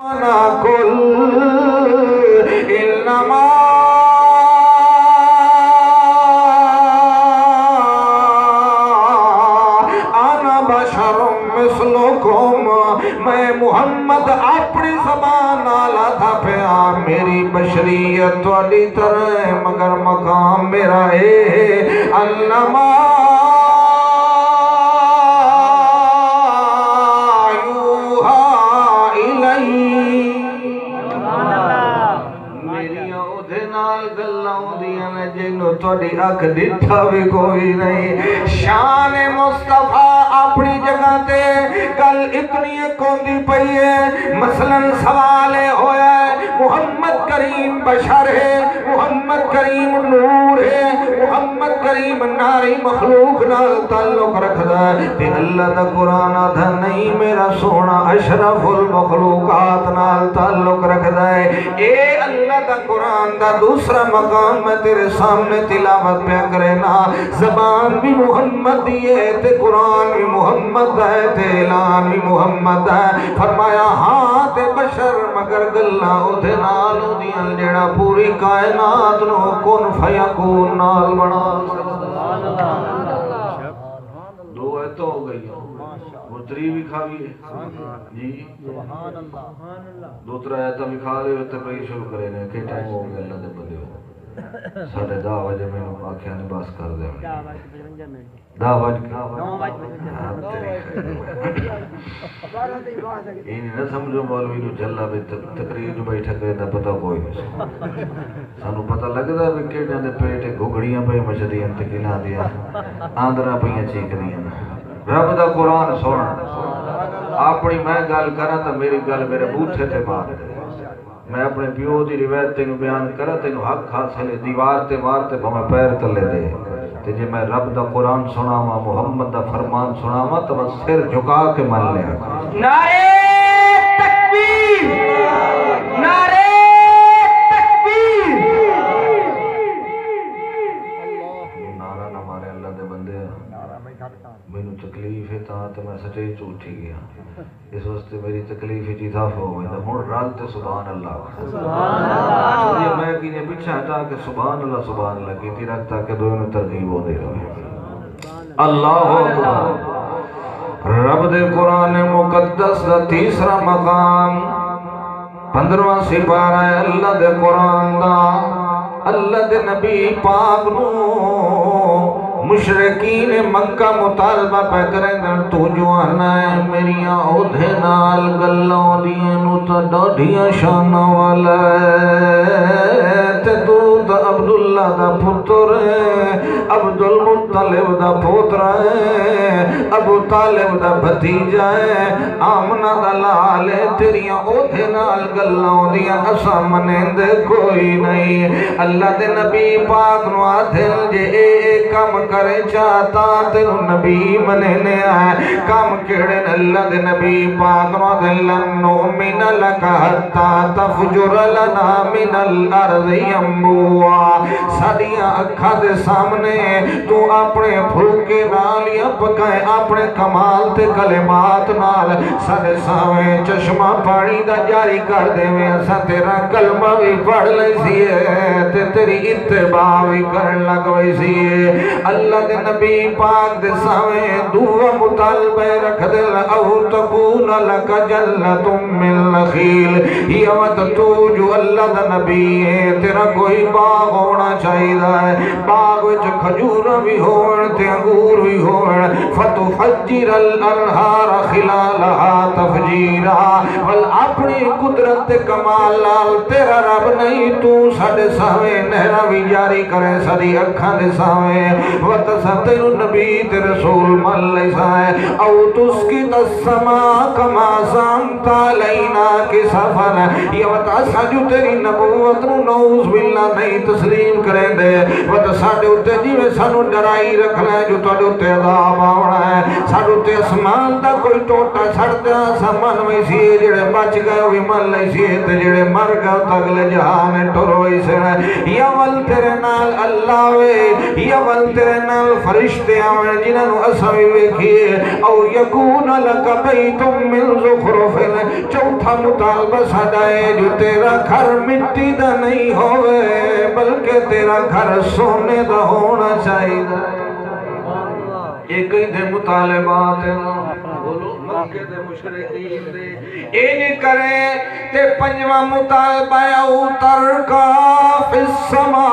قل انما انا بشر مثلکم، میں محمد اپنی زبان نالا تھا پیا، میری بشریت تواڈی طرح ہے مگر مقام میرا ہے انما تھوڑی اکھ دٹھا بھی کوئی نہیں۔ شان مصطفیٰ اپنی جگہ تے کل اتنی کوندی پئی ہے۔ مثلا سوال ہویا ہے محمد کریم بشر ہے، محمد کریم نور ہے، محمد کریم ناری مخلوق نال تعلق رکھدا ہے تے اللہ دا قرآن آدھا نہیں میرا سونا اشرف المخلوقات نال تعلق رکھدا ہے۔ اے اللہ دا قرآن دا دوسرا مقام میں تیرے سامنے تلاوت پہ کرنا، زبان بھی محمد دیئے تے قرآن بھی محمد ہے تے اعلان بھی محمد ہے۔ فرمایا ہاں تے بشر مگر گلہ اودھے نال اودیاں جڑا پوری کائنات نو کن فیکون نال بنا۔ دو ایتوں ہو گئی وہ تری بھی کھاوی ہے جی، دوسرا ایتوں بھی کھا لے ہوتے پہ شروع کرے نے کہ ٹائم ہو گیا اللہ دے بندے ہو 10:30 میں آکھیا نے باس کر دے 10:00 یہ نہ سمجھو مولوی نو جلا بھی تقریر جو بیٹھا کرے دا پتہ کوئی نہیں سانو پتہ لگدا ہے کہ دے پیٹ گھگڑیاں پہ مچدیاں تے کلا دیا آندرا پئیاں چیکدیاں رب دا قرآن سن اپنی میں گل کراں تے میری گل میرے بوتھے تے مار دے، میں اپنے پیو دی روایت تینوں بیان کرا تینوں حق حاصل ہے، دیوار تے مار تے بھویں پیر تلے دے تے جے میں رب دا قرآن سناواں محمد دا فرمان سناواں تو بس سر جھکا کے من لیا۔ نعرہ تکبیر، نعرہ تکبیر، نعرہ نہ مارے اللہ دے بندے مینوں تکلیف ہے تاں تے میں سچے جھوٹی گیا، اس واسطے میری تکلیف ہی اضافہ ہو گئی ہن رل تے سبحان اللہ سبحان اللہ یہ میں کینے پیچھے ہٹا کے سبحان اللہ کیتی رکھتا کہ دونوں ترغیب ہو دے رہے اللہ اکبر۔ رب دے قرآن مقدس دا تیسرا مقام 15واں سپارہ ہے اللہ دے قرآن دا۔ اللہ دے نبی پاک نو مشرقین مکہ مطالبہ پہ کریں گے تو جو آنا ہے میریاں اودھے نال گلوں دیئے نو تا ڈاڈھیاں شانہ والا ہے تے تو تا عبداللہ دا پتر ہے، عبدالمطلب دا پوتر ہے، ابو طالب دا بھتیجا ہے، آمنہ دا لال ہے، تیریاں اودھے نال گلوں دیاں اسا منیندے کوئی نہیں۔ اللہ دے نبی پاک نو آدھل جے اے کم کرے چاہتا تینو نبی منینے آئے کام کیڑے اللہ دے نبی پاک نو دلن نومن لکا حتی تفجر لنا من الارض ینبوعا، ساڑیاں اکھا دے سامنے تو اپنے بھوکے نال یا پکائے اپنے کمال تے کلمات نال ساڑے سامنے چشمہ پانی دا جاری کر دے میں ایسا تیرا کلمہ بھی پڑھ لئی سیے تے تیری اتباع بھی کر لگ وئی سیے۔ اللہ دے نبی پاک دے سامنے دعا مطالبہ رکھ دے او تکون لکا جنت من نخیل، یہ وقت تو جو اللہ دا نبی ہے تیرا کوئی باغ ہونا چاہیے ہے، باغ وچ کھجورا بھی ہوڑ تے انگور بھی ہوڑ فتفجر الانہار خلالہا تفجیرا، ول اپنی قدرت کمال لال تیرا رب نہیں تو ساڑے سامنے نہرہ بھی جاری کرے ساری اکھاں دے سامنے وَتَسَتِرُ نبی تے رسول مل لیسائے او تسکت السماء کما سانتا لینا کی سفر یہ وَتَسَجُ تیری نبوت نو نوز باللہ نہیں تسلیم نہیں کریں دے وہ ساڈے اُتے جیویں سانو ڈرائی رکھنا ہے جو تواڈے اُتے عذاب آونا ہے ساڈے اُتے اسمان دا کوئی ٹوٹا چھڑدا سامان وی سی جڑے بچ گئے وی من لئی سی تے جڑے مر گئے تے اگلے جہان ٹر وئی سی یا ول تیرے نال اللہ وے یا ول تیرے نال فرشتے آون جنہاں نو اساں وی ویکھیے او یکون لک بیت من زخرف چوتھا مطالبہ ساڈا ہے جو تیرا گھر مٹی دا نہیں ہوئے بلکہ تیرا گھر سونے دا ہونا چاہیے ایک ہی دے مطالبات بولو مکہ دے مشرکین دے اے نہیں کرے تے پنجواں مطالبہ اوتر کا فی السماء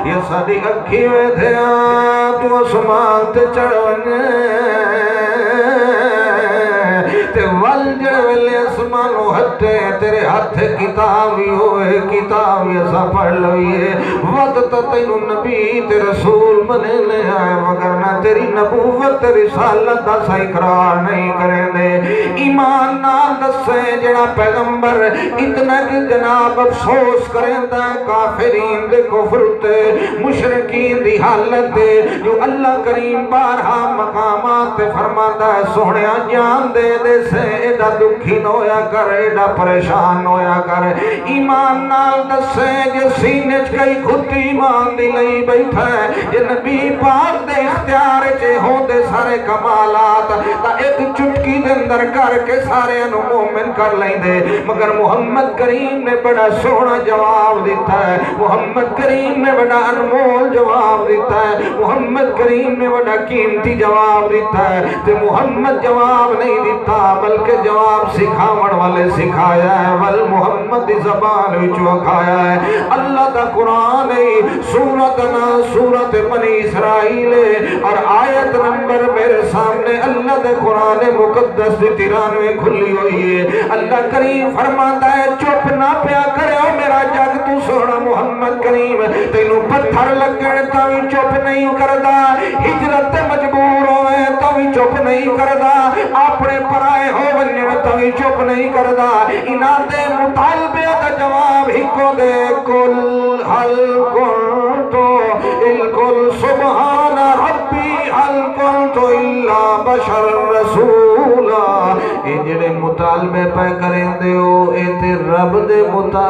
یہ ساری اکھی میں دھیا تو اسمان تے چڑھونے تے ول جڑے اسمانو ہتھے تیرے ہاتھ کتابی ہوئے کتابی ایسا پڑھ لئیے وقت تینو نبی تے رسول بنے لے آئے وگرنہ تیری نبوت رسالت دا سا اقرار نہیں کریں دے ایمان نہ دسے جڑا پیغمبر اتنا کہ جناب افسوس کریں دا کافرین دے کفر تے مشرکین دی حالت دے جو اللہ کریم بارہا مقامات تے فرماتا ہے سوڑیا جان دے دے سے ایڈا دکھی نویا کر ایڈا پریشان ہویا کر ایمان نال دسے جو سینے چکئی کھتی ایمان دی لئی بیٹھا ہے یہ نبی پاک دے اختیار چے ہو دے سارے کمالات تا ایک چٹکی دے اندر کر کے سارے انو مومن کر لیں دے مگر محمد کریم نے بڑا سونا جواب دیتا ہے محمد کریم نے بڑا انمول جواب دیتا ہے محمد کریم نے بڑا قیمتی جواب دیتا ہے تے محمد جواب نہیں دیتا بلکہ جواب سکھاون والے سکھایا ہے ول محمد زبان وچوں کھایا ہے اللہ دا قرآن ہے سورت بنی اسرائیل اور آیت نمبر میرے سامنے اللہ دے قرآن مقدس دی 93 کھلی ہوئی ہے اللہ کریم فرماتا ہے چپ نہ پیا کرے میرا جگ تو سونا محمد کریم تینوں پتھر لگن تاوی چپ نہیں کردا ہجرت مجبور ہوئے تاوی چپ نہیں کردا اپنے پرائے ہو ونجن تاوی چپ نہیں کردا انہاں دے مطالبے دا جواب ہی کو دے کل حل کنتو الکل سبحان ربی حل کنتو الا بشر رسولا اے جڑے مطالبے پہ کریں دے ہو اے تے رب دے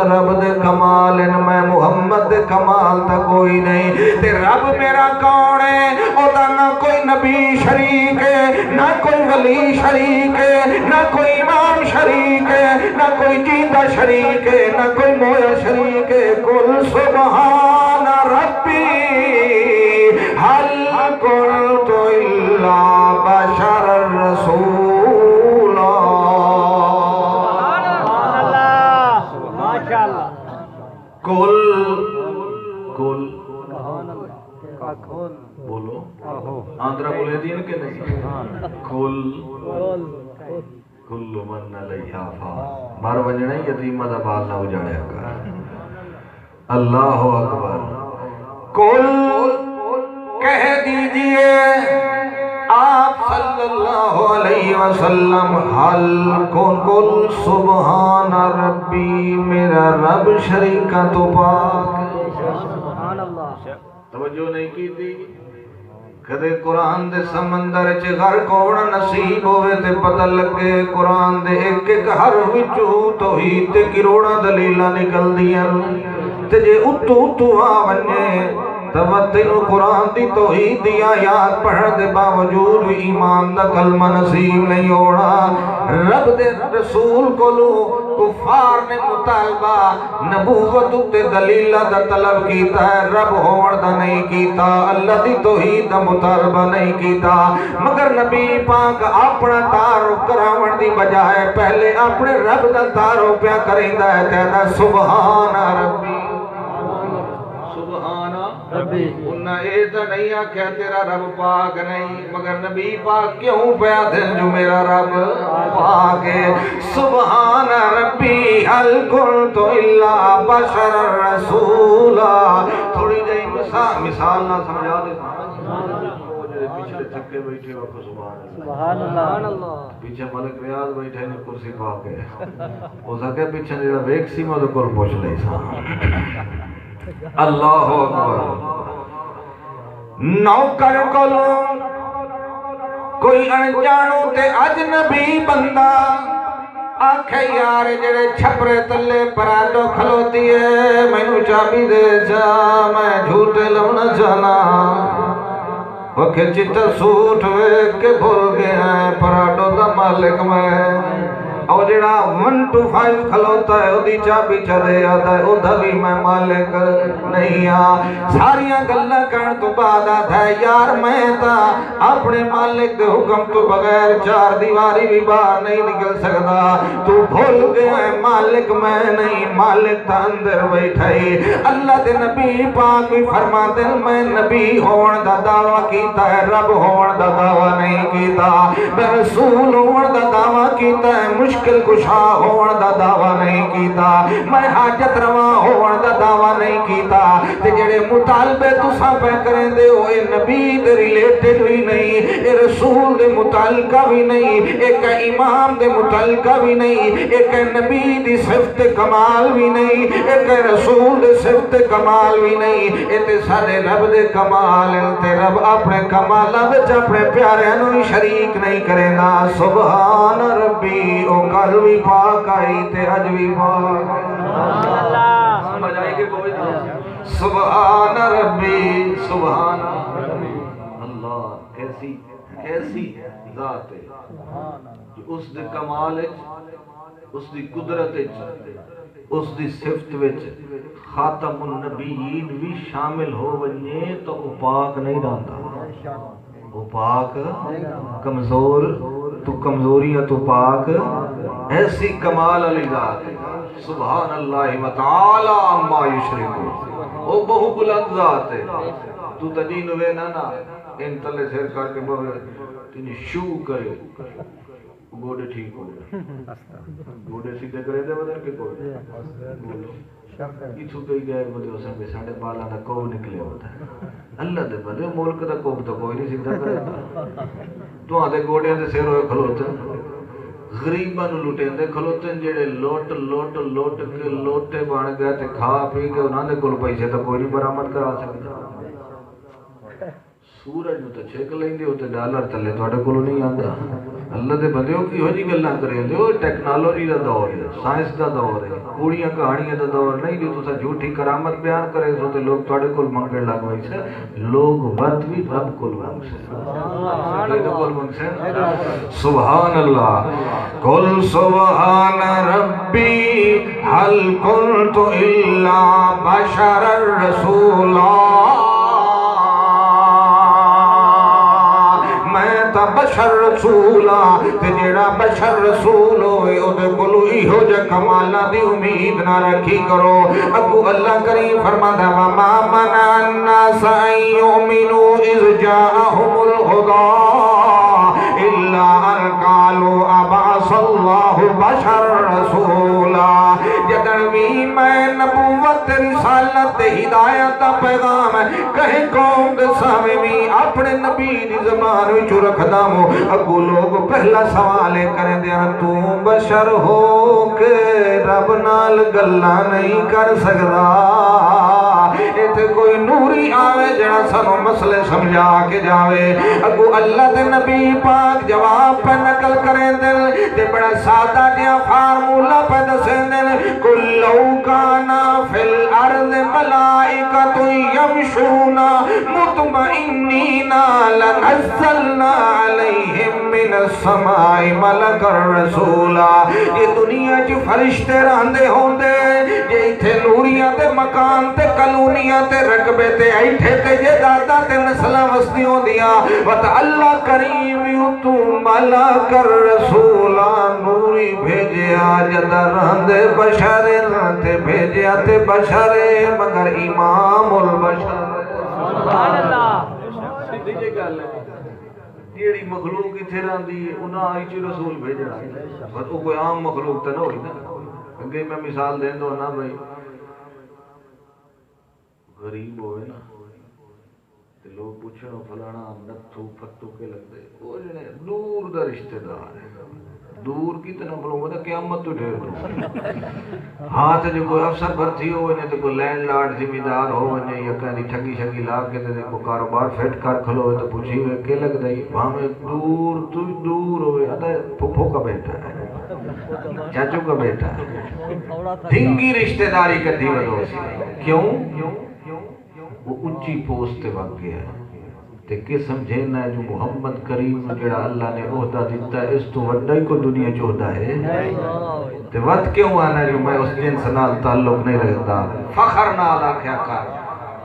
رب دے کمال ان میں محمد دے کمال تا کوئی نہیں تے رب میرا کون ہے او دا نہ کوئی نبی شریک ہے نہ کوئی ولی شریک ہے نہ کوئی امام شریک ہے نہ کوئی جیندہ شریک ہے نہ کوئی مویا شریک ہے کل سبحان ربی حل قلت الا بشر رسولا کل بولو آندرہ بولے دین کے نہیں کل من علیہا فان مار ونجنا یتیمہ دا بال نہ اجاڑیا کر اللہ اکبر کل کہہ دیجئے آپ صلی اللہ علیہ وسلم حل کل سبحان ربی میرا رب شریکہ تو پاک توجہ نہیں کی تھی کدے قرآن دے سمندر چے غرق ہونا نصیب ہوئے تے پتہ لگے قرآن دے ایک ایک حرف وچوں توحید تے کروڑا دلیلاں نکل دیاں تے جے اتو آونے تب تینو قرآن دی توحید دی آیات پڑھن دے باوجود ایمان دا کلمہ نصیب نہیں ہونا رب دے رسول کو لو کفار نے مطالبہ نبوت تے دلیلہ دا طلب کیتا ہے رب ہون دا نہیں کیتا اللہ دی توحید دا مطالبہ نہیں کیتا مگر نبی پاک اپنا تعارف کراون دی بجائے پہلے اپنے رب دا تعارف پیا کریندا ہے کہنا سبحان ربی انہا ایسا نہیں آکھیا تیرا رب پاک نہیں مگر نبی پاک کیوں پیا دل جو میرا رب پاک ہے سبحان ربی حل کنت الا بشر رسولا تھوڑی جائی مثال نہ سمجھا دیتا پچھلے کے بیٹھے وقت سبحان اللہ پیچھے ملک ریاض بیٹھے نے کرسی پا کے ہو سکے پیچھے جڑا ویک سی میں کول پوچھ لئی سا اللہ اکبر نوکر کولو کوئی انجانو تے اجنبی بندہ آنکھے یار جڑے چھپرے تلے پراڈو کھلوتی ہے مینوں چابی دے جا میں جھوٹے لونا جانا وکھے چٹا سوٹ ویکھ کے بھول گیا ہے پراڈو دا مالک میں او جڑا 1 to 5 کھلوتا ہے اودی چابی چلے آتا ہے اودھا بھی میں مالک نہیں ہاں ساریاں گلاں کرن تو بعد آتا ہے یار میں تا اپنے مالک دے حکم تو بغیر 4 دیواری بھی باہر نہیں نکل سکدا تو بھول گیا ہے مالک میں نہیں مالک تا اندر بیٹھائی اللہ دے نبی پاک بھی فرماتے ہیں میں نبی ہون دا دعویٰ کیتا ہے رب ہون دا دعویٰ نہیں کیتا میں رسول ہون دا دعویٰ کیتا ہے مشکل کشا ہون دا دعویٰ نہیں کیتا میں حاجت رواں ہون دا دعویٰ نہیں کیتا تے جڑے مطالبے تساں پہ کریں دے ہو اے نبی دے ریلیٹڈ بھی نہیں اے رسول دے متعلقہ بھی نہیں ایک امام دے متعلقہ بھی نہیں ایک نبی دی صفت کمال بھی نہیں ایک رسول دے صفت کمال بھی نہیں اے تے سارے رب دے کمال تے رب اپنے کمالہ وچ اپنے پیارے انہوں شریک نہیں کرے گا سبحان ربی او کل بھی پاک آئی تے اج بھی پاک سمجھ آئی کہ کوئی سبحان ربی سبحان اللہ کیسی ذات ہے اس دے کمال اس دی قدرت اس دی صفت وچ خاتم النبیین بھی شامل ہو ونجے تو وہ پاک نہیں رہندا وہ پاک کمزور تو کمزوریاں تو پاک ایسی کمال علی ذات سبحان اللہ وتعالی عما یشرکون وہ بہو بلند ذات ہے تو تجین ہوئے نا ان تلے سیر کر کے بہو تینی شو کرے گوڑے ٹھیک ہو گئے گوڑے سیدھے کرے دے بدل کے کوئی کیچھو کئی گئے بودے اسے میں ساڑھے بالا دا کوب نکلے ہوتا ہے اللہ دے بدے ملک دا کوب تو کوئی نہیں سیدھا کرے تو آدھے گوڑے دے سیر ہوئے کھلوتے غریباں نو لوٹے دے کھلوتے جڑے لوٹ کے لوٹے بن گئے تے کھا پی کے انہاں دے کول پیسے تو کوئی نہیں برآمد کرا سکتا سورج نو تے چھک لیندے ہو تے ڈالر تلے تواڈے کول نہیں آندا اللہ دے بندیو کی ہو جی گلاں کرے دے او ٹیکنالوجی دا دور ہے سائنس دا دور ہے کوڑیاں کہانیاں دا دور نہیں جو تساں جھوٹی کرامت بیان کرے سو تے لوگ تواڈے کول منگن لگ وئی سے لوگ ود بھی رب کول منگ سے سبحان اللہ قل سبحان ربی هل كنت الا بشر رسولا بشر رسولا تے جیڑا بشر رسول ہوئے او دے کولو ایہو جا کمالا دی امید نہ رکھی کرو اگو اللہ کریم فرماتا وما منع الناس ان یؤمنوا اذ جاءهم الہدی الا ان قالوا ابعث اللہ بشر رسولا جدن بھی میں نبوت رسالت ہدایت پیغام کہیں قوم دے سامنے بھی اپنے نبی دی زبان وچ رکھ دامو اگو لوگ پہلا سوال کریں دیا تو بشر ہو کے رب نال گلا نہیں کر سکدا ایتھے کوئی نوری آوے جڑا سانو مسئلے سمجھا کے جاوے اگو اللہ دے نبی پاک جواب پہ نقل کریں دل تے بڑا سادہ جہاں فارمولا پہ دسیں دل قل لو کانا فی الارض ملائکۃ یمشون مطمئنین لنزلنا علیہم من السماء ملک الرسولا یہ دنیا چ فرشتے رہندے ہوندے جے ایتھے نوریاں تے مکان تے کلونیاں تے رقبے تے ایتھے تے جداداں تے نسلاں وسدی ہوندیاں وت اللہ کریم تو ملک الرسولا نوری بھیجیا جدا رہندے بشر تے بھیجیا تے بشر مگر امام البشر سبحان اللہ سیدھی جی گل ہے جیڑی مخلوق اتھے رہندی انہاں وچ رسول بھیجنا پر او کوئی عام مخلوق تے نہ ہوئی نا اگے میں مثال دین دو نا بھائی غریب ہوئے نا تے لوگ پوچھن فلانا نتھو فتو کے لگدے او جڑے دور دا رشتہ دار ہے دور کی طرح بولوں گا قیامت تو ڈھیر دور ہاں تے جو کوئی افسر بھرتی ہو نے تے کوئی لینڈ لارڈ ذمہ دار ہو نے یا کہیں ٹھگی شگی لا کے تے کو کاروبار فٹ کر کھلو تے پوچھی ہوئے کہ لگدا ہے بھاویں دور تو دور ہوئے ادا پھپھو کا بیٹا ہے چاچو کا بیٹا ہے ڈھنگی رشتہ داری کدی ودو کیوں وہ اونچی پوسٹ تے وگ گیا ہے تے کہ سمجھنا ہے جو محمد کریم جڑا اللہ نے عہدہ دیتا ہے اس تو وڈا ہی کو دنیا چ عہدہ ہے تے وقت کیوں آنا جو میں اس جنس نال تعلق نہیں رکھتا فخر نال آکھیا کر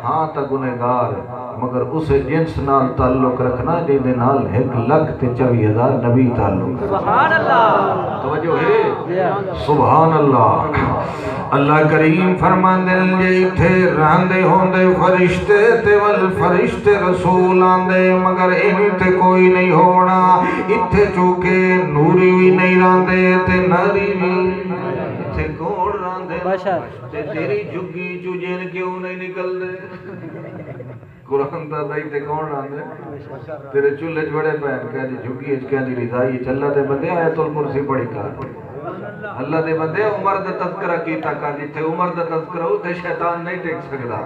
ہاں تا گنہگار مگر اس جنس نال تعلق رکھنا جے دے نال 1,24,000 نبی تعلق سبحان اللہ توجہ ہے سبحان اللہ اللہ کریم فرماندے جے ایتھے رہندے ہوندے فرشتے تے ول فرشتے رسول آندے مگر ان تے کوئی نہیں ہونا ایتھے چوکے نوری بھی نہیں رہندے تے ناری بھی ایتھے کون رہندے تے تیری جھگی چو جن کیوں نہیں نکل دے قرآن دا دائی تے کون رہندے تیرے چولہے بڑے پہن کہ جی جھگی اچ کہ دی رضائی چلا دے بندے آیت الکرسی پڑھی کر اللہ دے بندے عمر دا تذکرہ کیتا کر جتھے عمر دا تذکرہ ہو تے شیطان نہیں ٹک سکدا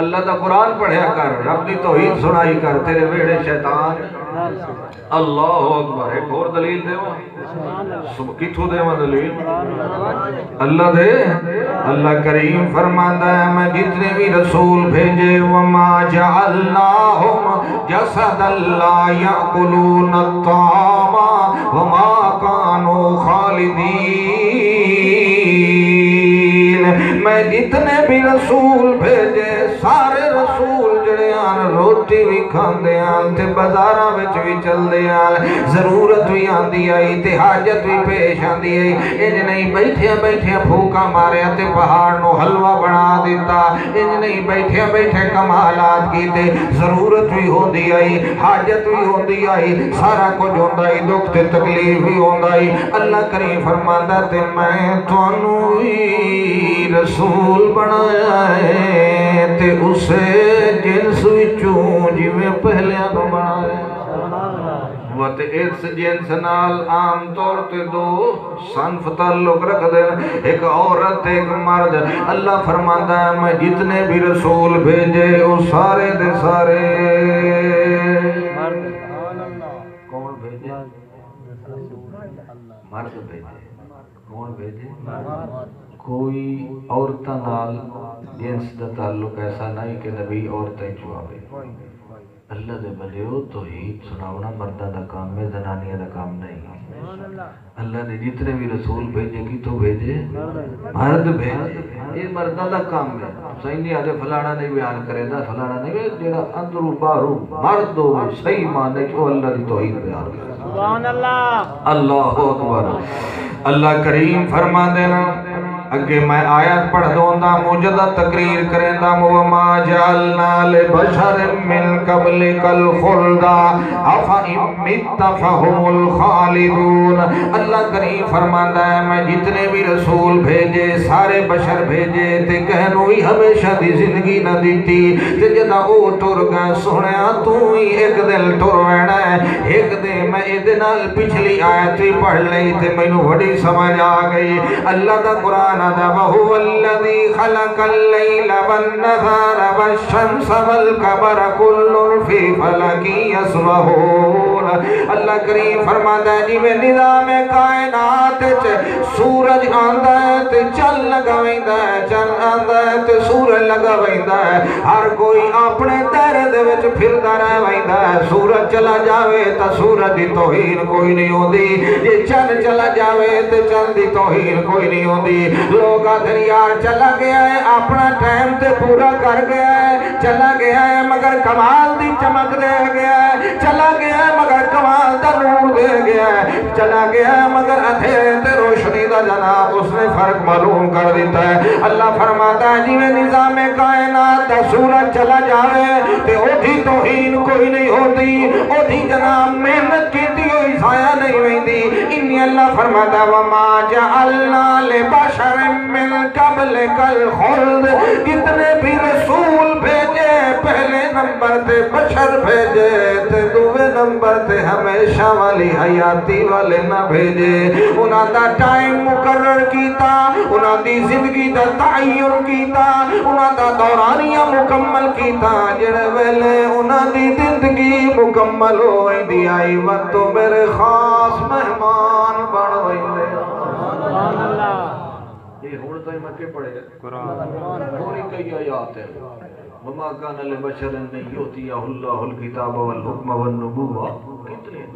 اللہ دا قرآن پڑھیا کر رب دی توحید سنائی کر تیرے ویڑے شیطان اللہ اکبر ایک اور دلیل دے سب کتھو دے دلیل اللہ دے اللہ کریم فرماندا ہے میں جتنے بھی رسول بھیجے وما جعلناہم جسدا لا یاکلون الطعام وما کانوا خالدین میں جتنے بھی رسول بھیجے سارے رسول جڑے آن روٹی بھی کھاندے آن تے بازاراں وچ بھی چلدے آن ضرورت بھی آندی آئی تے حاجت بھی پیش آندی آئی انج نہیں بیٹھے بیٹھے پھوکا ماریا تے پہاڑ نو حلوہ بنا دیتا انج نہیں بیٹھے بیٹھے کمالات کیتے ضرورت بھی ہوندی آئی حاجت بھی ہوندی آئی سارا کچھ ہوندا ہی دکھ تے تکلیف بھی ہوندا ہی اللہ کریم فرماندا تے میں تانوں رسول بنایا ہے تے اسے جنس وچوں جویں پہلیاں تو بنایا وہ تے اس جنس نال عام طور تے دو صنف تعلق رکھ دے ایک عورت ایک مرد اللہ فرماندا ہے میں جتنے بھی رسول بھیجے وہ سارے دے سارے کون بھیجے مرد بھیجے کون بھیجے کوئی عورتاں نال جنس دا تعلق ایسا نہیں کہ نبی عورتیں چواوے اللہ دے بندیو توحید سناونا مرداں دا کام ہے زنانیاں دا کام نہیں اللہ نے جتنے بھی رسول بھیجے کی تو بھیجے مرد بھیجے یہ مرداں دا کام ہے صحیح نہیں آدھے فلانا نہیں بیان کرے دا فلانا نہیں جیڑا اندرو باہرو مرد ہو صحیح مانے جو اللہ دی توحید بیان کرے سبحان اللہ اللہ اکبر اللہ کریم فرما دینا اگے میں آیت پڑھ دوندا موجودہ تقریر کریندا وما جعلنا لبشر من قبلک الخلد افئن مت فهم الخالدون اللہ کریم فرماندا ہے میں جتنے بھی رسول بھیجے سارے بشر بھیجے تے کہنو ہی ہمیشہ دی زندگی نہ دیتی تے جدا او ٹر گئے سنیا تو ہی ایک دل ٹر وینا ہے ایک دے میں ادے نال پچھلی آیت پڑھ لئی تے مینوں بڑی سمجھ آ گئی اللہ دا قرآن وهو الذي خلق الليل والنهار والشمس والقمر كل في فلك يسبحون اللہ کریم فرماتا ہے جی میں نظام کائنات سورج آندا ہے تے چل لگا ویندا ہے چل آندا ہے تے سورج لگا ویندا ہے ہر کوئی اپنے دائرے دے وچ پھردا رہ ویندا ہے سورج چلا جاوے تا سورج دی توہین کوئی نہیں ہوندی جے چند چلا جاوے تے چند دی توہین کوئی نہیں ہوندی لوگ آدھر یار چلا گیا ہے اپنا ٹائم تے پورا کر گیا ہے چلا گیا ہے مگر کمال دی چمک دے گیا ہے چلا گیا ہے مگر کمال دا نور دے گیا ہے چلا گیا ہے مگر اندھیرے تے روشنی دا جناب اس نے فرق معلوم کر دیتا ہے اللہ فرماتا ہے جی میں نظام کائنات دا سورج چلا جاوے تے اوٹھی توہین کوئی نہیں ہوتی اوٹھی جناب محنت کیتی ہوئی ضائع نہیں ہوئی ان نہیں اللہ فرماتا وما جعلنا لبشر من قبلک الخلد کتنے بھی رسول بھیجے پہلے نمبر تے بشر بھیجے تے دوے نمبر تے ہمیشہ والی حیاتی والے نہ بھیجے انہاں دا ٹائم مقرر کیتا انہاں دی زندگی دا تعین کیتا انہاں دا دورانیہ مکمل کیتا جڑے ویلے انہاں دی زندگی مکمل ہوئی دی آئی وقت تو میرے خاص مہمان بن ویندے سبحان اللہ یہ ہون تو مکے پڑے قرآن پوری کئی آیات ہیں وما کان لبشر ان یؤتیہ اللہ الکتاب والحکم والنبوہ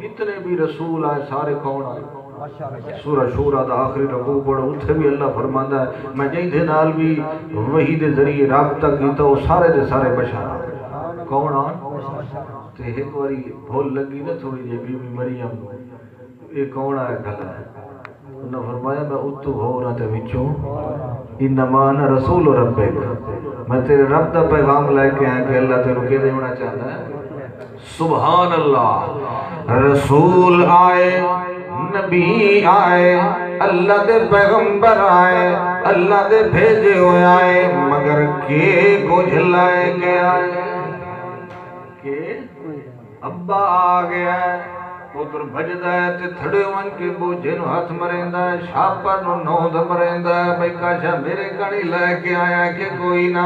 کتنے بھی رسول آئے سارے کون آئے سورہ شورہ دا آخری رکوع پڑھو اتھے بھی اللہ فرماندا ہے میں جہیں دے نال بھی وحی دے ذریعے رابطہ کیتا وہ سارے دے سارے بشر آئے کون آئے تے ایک واری بھول لگی نا تھوڑی جی بی بی مریم یہ کون آئے گھلا ہے انہوں نے فرمایا میں اتو ہو رہا تھا وچوں انما انا رسول ربک میں تیرے رب دا پیغام لے کے آیا کہ اللہ تیرے کے دیونا چاہتا ہے سبحان اللہ رسول آئے نبی آئے اللہ دے پیغمبر آئے اللہ دے بھیجے ہوئے آئے مگر کے کچھ لائے کے آئے کہ ابا آ گیا ہے پتر بھجدا ہے تے تھڑے ون کے بوجھے نو ہاتھ مریندا ہے شاپر نو نوند مریندا ہے بھئی کاشا میرے گھڑی لے کے آیا کہ کوئی نہ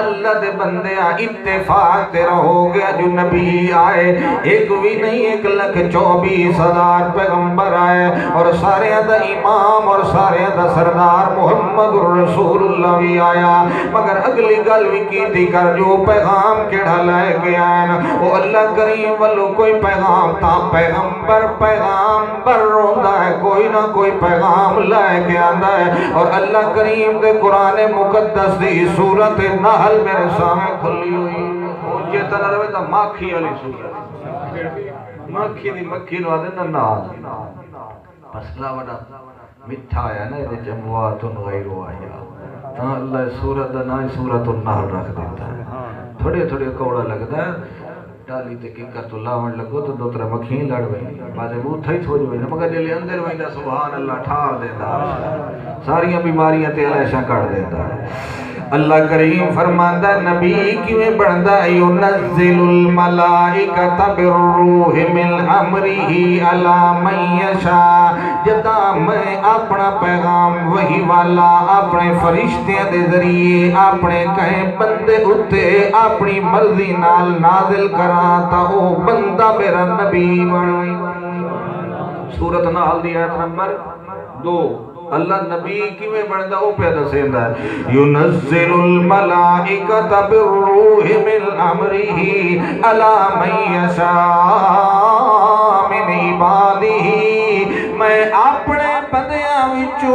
اللہ دے بندے اتفاق تیرا ہو گیا جو نبی آئے ایک بھی نہیں 1,24,000 پیغمبر آئے اور سارے دا امام اور سارے دا سردار محمد رسول اللہ بھی آیا مگر اگلی گل بھی کی تھی کر جو پیغام کیڑا لے کے آئے وہ اللہ کریم والو کوئی پیغام تا پیغامبر روندا ہے کوئی نہ کوئی پیغام لے کے آندا ہے اور اللہ کریم دے قرآن مقدس دی سورت نحل میرے سامنے کھلی ہوئی مجھے تنہ روے تا ماکھی علی سورت ماکھی دی مکھی نو آدھے نا نال مسئلہ وڈا مٹھا آیا نا یہ جموات غیر آیا اللہ سورت دا نا سورت النحل رکھ دیتا ہے تھوڑے تھوڑے کوڑا لگتا ہے ڈالی تے کنکر تو لاون لگو تو دو ترہ مکھین لڑ وئی بازے وہ تھئی تھوڑ وئی مگر جلے اندر وئی دا سبحان اللہ ٹھار دیتا ساریاں بیماریاں تے علیشاں کر دیتا اللہ کریم فرماندا نبی کیویں بندا ينزل الملائکۃ بالروح من امرہ علی من یشاء جدا میں اپنا پیغام وہی والا اپنے فرشتیاں دے ذریعے اپنے کہیں بندے اتے اپنی مرضی نال نازل کراں تا او بندہ میرا نبی بن سورۃ نحل دی آیت نمبر 2 اللہ نبی کیویں بندا او پہ دسیندا ہے ينزل الملائکۃ بالروح من امرہ علی من یشاء من عبادہ میں اپنے بندیاں وچوں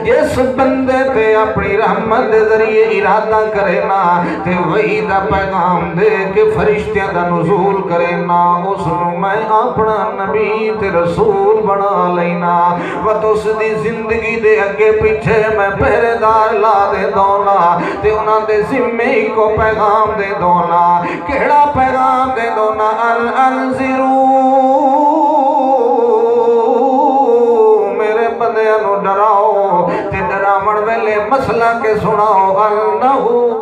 جس بندے تے اپنی رحمت دے ذریعے ارادہ کرے نا تے وہی دا پیغام دے کے فرشتیاں دا نزول کرے نا اس نو میں اپنا نبی تے رسول بنا لینا و تو اس دی زندگی دے اگے پیچھے میں پہرے دار لا دے دونا تے انہاں دے ذمے ہی کو پیغام دے دونا کیڑا پیغام دے دونا بندیاں نو ڈراؤ تے ڈراون ویلے مسئلہ کے سناؤ انہو